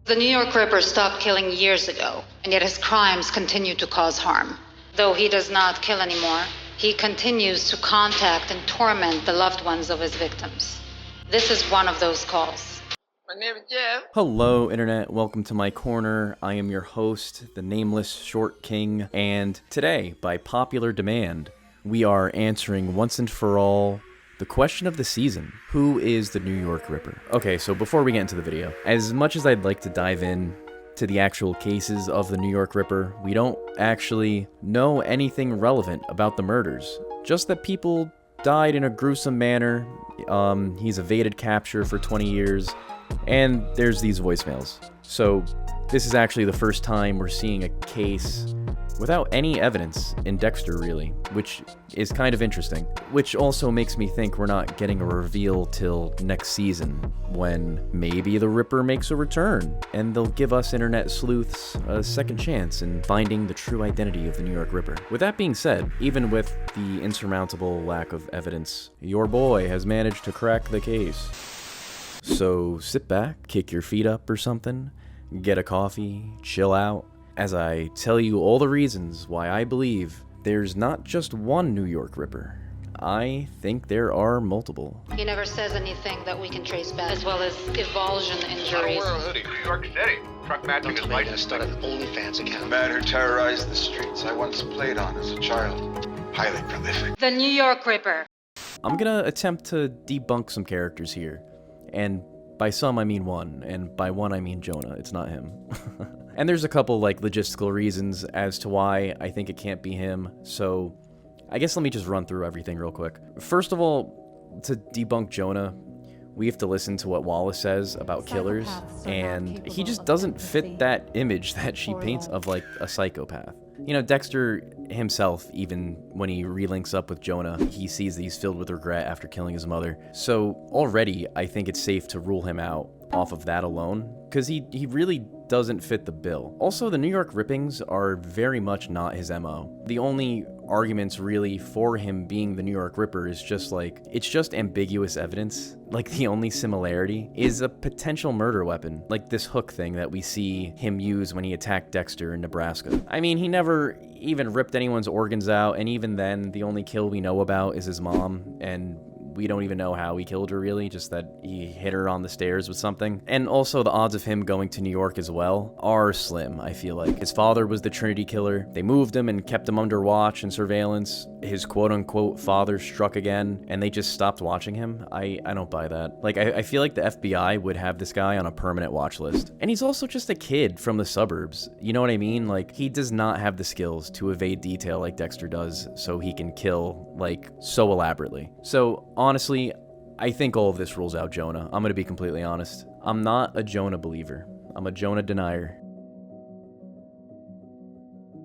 The New York Ripper stopped killing years ago, and yet his crimes continue to cause harm. Though he does not kill anymore, he continues to contact and torment the loved ones of his victims. This is one of those calls. My name is Jeff. Hello, Internet. Welcome to my corner. I am your host, the Nameless Short King, and today, by popular demand, we are answering once and for all the question of the season. Who is the New York Ripper? Okay, so before we get into the video, as much as I'd like to dive in to the actual cases of the New York Ripper, we don't actually know anything relevant about the murders. Just that people died in a gruesome manner, he's evaded capture for 20 years, and there's these voicemails. So this is actually the first time we're seeing a case without any evidence in Dexter, really, which is kind of interesting. Which also makes me think we're not getting a reveal till next season, when maybe the Ripper makes a return, and they'll give us internet sleuths a second chance in finding the true identity of the New York Ripper. With that being said, even with the insurmountable lack of evidence, your boy has managed to crack the case. So sit back, kick your feet up or something, get a coffee, chill out, as I tell you all the reasons why I believe there's not just one New York Ripper. I think there are multiple. He never says anything that we can trace back, as well as evulsion injuries. Wear a hoodie. New York City. Truck matching his license. Start an OnlyFans The account. man who terrorized the streets I once played on as a child. Highly prolific. The New York Ripper. I'm gonna attempt to debunk some characters here. And by some I mean one, and by one I mean Jonah, it's not him. And there's a couple logistical reasons as to why I think it can't be him, so I guess let me just run through everything real quick. First of all, to debunk Jonah, we have to listen to what Wallace says about killers, and he just doesn't fit that image that she paints of a psychopath. You know, Dexter himself, even when he relinks up with Jonah, he sees that he's filled with regret after killing his mother. So already, I think it's safe to rule him out off of that alone, because he really doesn't fit the bill. Also, the New York rippings are very much not his MO. The only arguments really for him being the New York Ripper is just it's just ambiguous evidence. The only similarity is a potential murder weapon, like this hook thing that we see him use when he attacked Dexter in Nebraska. I mean, he never even ripped anyone's organs out, and even then, the only kill we know about is his mom, and we don't even know how he killed her, really, just that he hit her on the stairs with something. And also, the odds of him going to New York as well are slim, I feel like. His father was the Trinity killer. They moved him and kept him under watch and surveillance. His quote-unquote father struck again, and they just stopped watching him. I don't buy that. I feel like the FBI would have this guy on a permanent watch list. And he's also just a kid from the suburbs. You know what I mean? He does not have the skills to evade detail like Dexter does, so he can kill, so elaborately. So, honestly, I think all of this rules out Jonah. I'm gonna be completely honest. I'm not a Jonah believer. I'm a Jonah denier.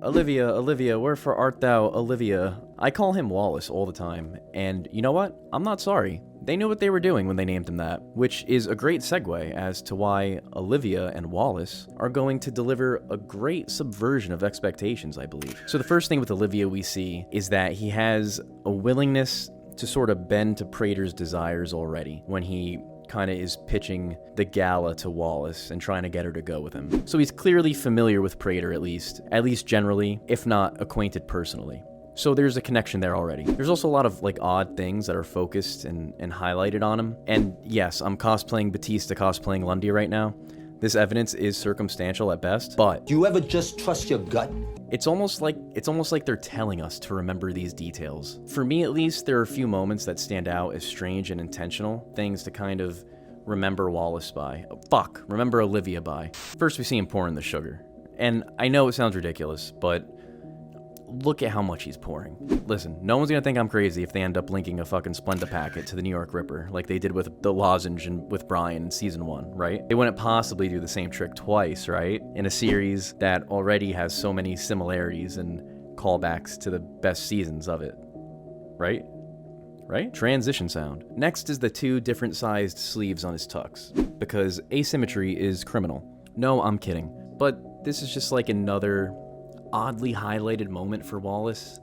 Olivia, wherefore art thou, Olivia? I call him Wallace all the time, and you know what? I'm not sorry. They knew what they were doing when they named him that, which is a great segue as to why Olivia and Wallace are going to deliver a great subversion of expectations, I believe. So the first thing with Olivia we see is that he has a willingness to sort of bend to Prater's desires already when he kind of is pitching the gala to Wallace and trying to get her to go with him. So he's clearly familiar with Prater, at least generally, if not acquainted personally. So there's a connection there already. There's also a lot of odd things that are focused and highlighted on him. And yes, I'm cosplaying Batista, cosplaying Lundy right now. This evidence is circumstantial at best, but Do you ever just trust your gut? it's almost like they're telling us to remember these details. For me, at least, there are a few moments that stand out as strange and intentional, things to kind of remember Wallace by. Remember Olivia by. First, we see him pouring the sugar. And I know it sounds ridiculous, but look at how much he's pouring. Listen, no one's gonna think I'm crazy if they end up linking a fucking Splenda packet to the New York Ripper, like they did with the lozenge and with Brian in season 1, right? They wouldn't possibly do the same trick twice, right? In a series that already has so many similarities and callbacks to the best seasons of it, right? Transition sound. Next is the 2 different sized sleeves on his tux, because asymmetry is criminal. No, I'm kidding. But this is just another oddly highlighted moment for Wallace.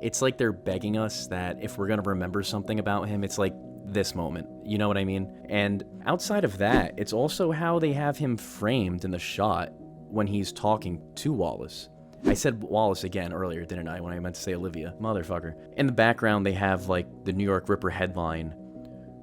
It's like they're begging us that if we're gonna remember something about him, it's this moment. You know what I mean? And outside of that, it's also how they have him framed in the shot when he's talking to Wallace. I said Wallace again earlier, didn't I, when I meant to say Olivia? Motherfucker. In the background, they have, like, the New York Ripper headline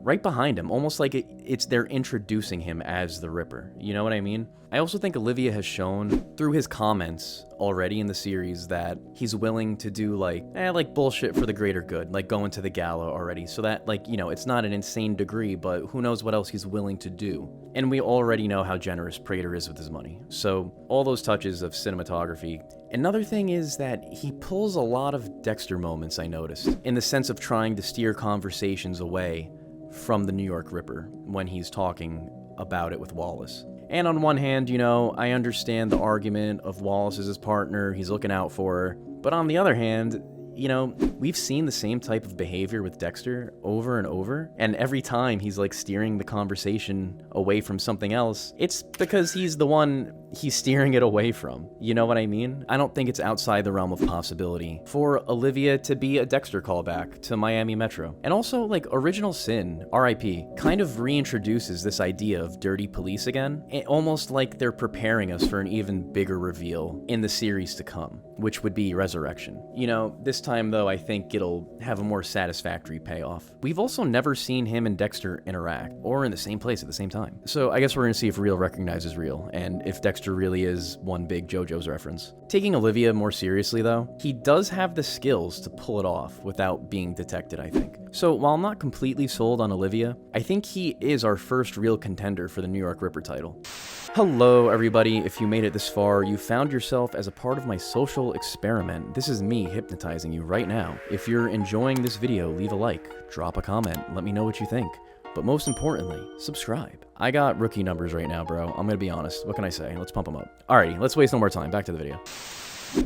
right behind him, almost like they're introducing him as the Ripper. You know what I mean? I also think Olivia has shown through his comments already in the series that he's willing to do like bullshit for the greater good, like going to the gala already. So that, like, you know, it's not an insane degree, but who knows what else he's willing to do. And we already know how generous Prater is with his money. So all those touches of cinematography. Another thing is that he pulls a lot of Dexter moments, I noticed, in the sense of trying to steer conversations away from the New York Ripper when he's talking about it with Wallace. And on one hand, you know, I understand the argument of Wallace as his partner, he's looking out for her. But on the other hand, you know, we've seen the same type of behavior with Dexter over and over, and every time he's like steering the conversation away from something else, it's because he's the one he's steering it away from. You know what I mean? I don't think it's outside the realm of possibility for Olivia to be a Dexter callback to Miami Metro. And also, like, Original Sin, R.I.P., kind of reintroduces this idea of dirty police again, almost like they're preparing us for an even bigger reveal in the series to come, which would be Resurrection. You know, this time though, I think it'll have a more satisfactory payoff. We've also never seen him and Dexter interact, or in the same place at the same time. So I guess we're gonna see if real recognizes real, and if Dexter really is one big JoJo's reference. Taking Olivia more seriously though, he does have the skills to pull it off without being detected, I think. So while I'm not completely sold on Olivia, I think he is our first real contender for the New York Ripper title. Hello everybody, if you made it this far, you found yourself as a part of my social experiment. This is me hypnotizing you right now. If you're enjoying this video, leave a like, drop a comment, let me know what you think. But most importantly, subscribe. I got rookie numbers right now, bro. I'm gonna be honest. What can I say? Let's pump them up. Alrighty, let's waste no more time. Back to the video.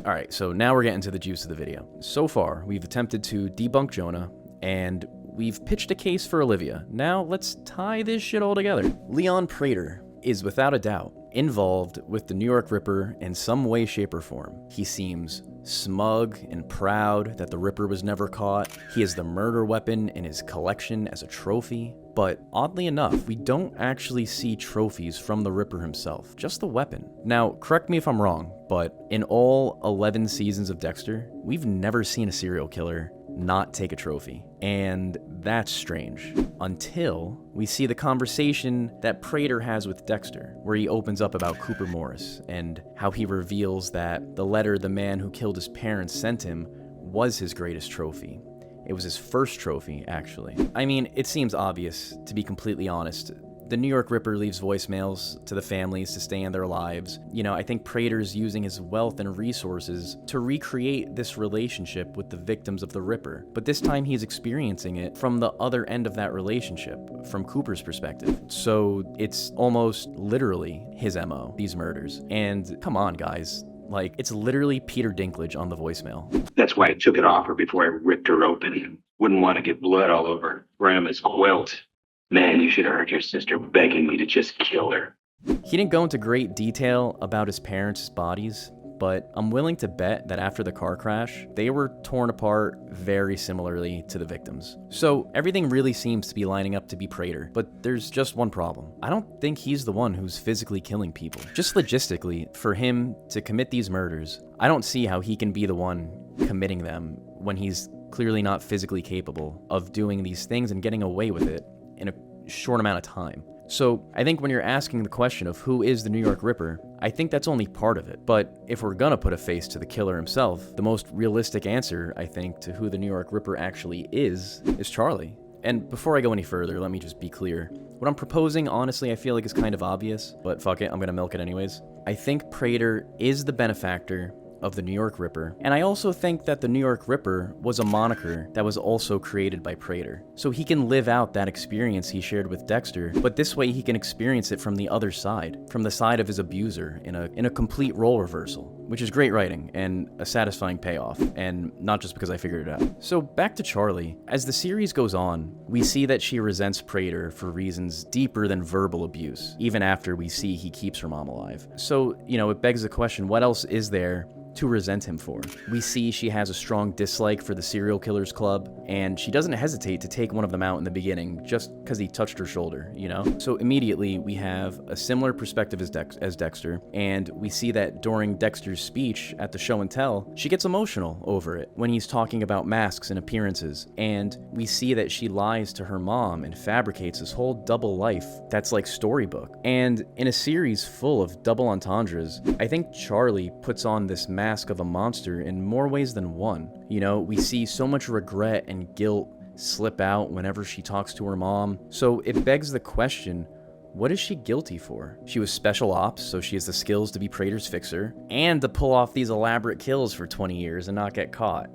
Alright, so now we're getting to the juice of the video. So far, we've attempted to debunk Jonah, and we've pitched a case for Olivia. Now, let's tie this shit all together. Leon Prater is without a doubt involved with the New York Ripper in some way, shape, or form. He seems smug and proud that the Ripper was never caught. He has the murder weapon in his collection as a trophy. But oddly enough, we don't actually see trophies from the Ripper himself, just the weapon. Now, correct me if I'm wrong, but in all 11 seasons of Dexter, we've never seen a serial killer not take a trophy. And that's strange. Until we see the conversation that Prater has with Dexter, where he opens up about Cooper Morris and how he reveals that the letter the man who killed his parents sent him was his greatest trophy. It was his first trophy, actually. I mean, it seems obvious, to be completely honest. The New York Ripper leaves voicemails to the families to stay in their lives. You know, I think Prater's using his wealth and resources to recreate this relationship with the victims of the Ripper. But this time he's experiencing it from the other end of that relationship, from Cooper's perspective. So it's almost literally his MO, these murders. And come on, guys. Like, it's literally Peter Dinklage on the voicemail. That's why I took it off her before I ripped her open. Wouldn't want to get blood all over Grandma's quilt. Man, you should have heard your sister begging me to just kill her. He didn't go into great detail about his parents' bodies, but I'm willing to bet that after the car crash, they were torn apart very similarly to the victims. So everything really seems to be lining up to be Prater, but there's just one problem. I don't think he's the one who's physically killing people. Just logistically, for him to commit these murders, I don't see how he can be the one committing them when he's clearly not physically capable of doing these things and getting away with it in a short amount of time. So I think when you're asking the question of who is the New York Ripper, I think that's only part of it. But if we're gonna put a face to the killer himself, the most realistic answer, I think, to who the New York Ripper actually is Charlie. And before I go any further, let me just be clear. What I'm proposing, honestly, I feel like is kind of obvious, but fuck it, I'm gonna milk it anyways. I think Prater is the benefactor of the New York Ripper, and I also think that the New York Ripper was a moniker that was also created by Prater. So he can live out that experience he shared with Dexter, but this way he can experience it from the other side, from the side of his abuser, in a complete role reversal. which is great writing and a satisfying payoff, and not just because I figured it out. So back to Charlie. As the series goes on, we see that she resents Prater for reasons deeper than verbal abuse, even after we see he keeps her mom alive. So, it begs the question, what else is there to resent him for? We see she has a strong dislike for the serial killers club, and she doesn't hesitate to take one of them out in the beginning just because he touched her shoulder, So immediately we have a similar perspective as Dexter, and we see that during Dexter's speech at the show and tell, she gets emotional over it when he's talking about masks and appearances, and we see that she lies to her mom and fabricates this whole double life that's like storybook. And in a series full of double entendres, I think Charlie puts on this mask of a monster in more ways than one. We see so much regret and guilt slip out whenever she talks to her mom. So it begs the question, what is she guilty for? She was special ops, so she has the skills to be Prater's fixer, and to pull off these elaborate kills for 20 years and not get caught.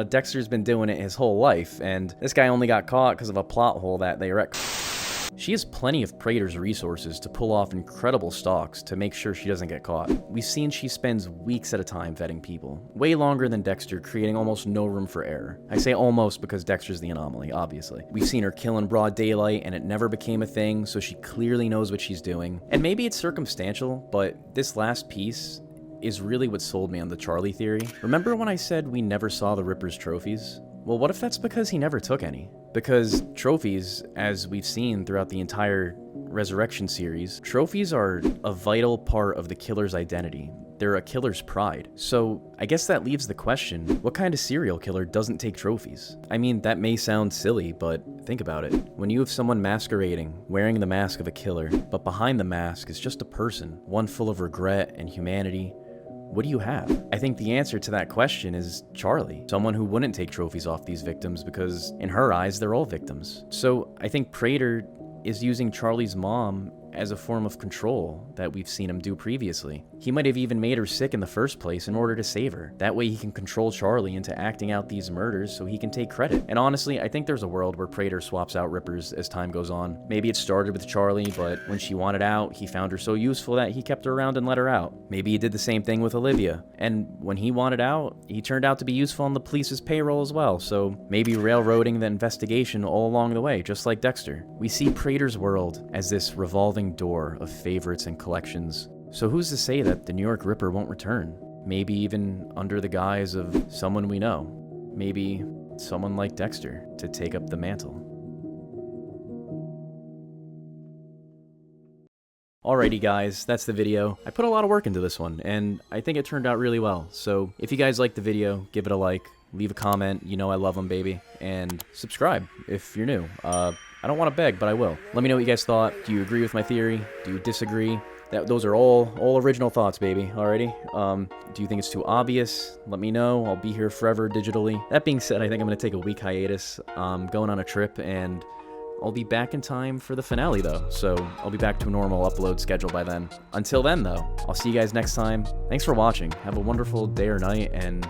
Dexter's been doing it his whole life, and this guy only got caught because of a plot hole that they wrecked. She has plenty of Prater's resources to pull off incredible stalks to make sure she doesn't get caught. We've seen she spends weeks at a time vetting people, way longer than Dexter, creating almost no room for error. I say almost because Dexter's the anomaly, obviously. We've seen her kill in broad daylight and it never became a thing, so she clearly knows what she's doing. And maybe it's circumstantial, but this last piece is really what sold me on the Charlie theory. Remember when I said we never saw the Ripper's trophies? Well, what if that's because he never took any? Because trophies, as we've seen throughout the entire Resurrection series, trophies are a vital part of the killer's identity. They're a killer's pride. So I guess that leaves the question, what kind of serial killer doesn't take trophies? I mean, that may sound silly, but think about it. When you have someone masquerading, wearing the mask of a killer, but behind the mask is just a person, one full of regret and humanity, what do you have? I think the answer to that question is Charlie, someone who wouldn't take trophies off these victims because in her eyes, they're all victims. So I think Prater is using Charlie's mom as a form of control that we've seen him do previously. He might have even made her sick in the first place in order to save her. That way he can control Charlie into acting out these murders so he can take credit. And honestly, I think there's a world where Prater swaps out Rippers as time goes on. Maybe it started with Charlie, but when she wanted out, he found her so useful that he kept her around and let her out. Maybe he did the same thing with Olivia. And when he wanted out, he turned out to be useful on the police's payroll as well. So maybe railroading the investigation all along the way, just like Dexter. We see Prater's world as this revolving door of favorites and collections. So who's to say that the New York Ripper won't return? Maybe even under the guise of someone we know. Maybe someone like Dexter to take up the mantle. Alrighty guys, that's the video. I put a lot of work into this one, and I think it turned out really well. So if you guys liked the video, give it a like, leave a comment, I love them, baby, and subscribe if you're new. I don't want to beg, but I will. Let me know what you guys thought. Do you agree with my theory? Do you disagree? Those are all original thoughts, baby. Alrighty. Do you think it's too obvious? Let me know. I'll be here forever digitally. That being said, I think I'm going to take a week hiatus. Going on a trip, and I'll be back in time for the finale, though. So I'll be back to a normal upload schedule by then. Until then, though, I'll see you guys next time. Thanks for watching. Have a wonderful day or night, and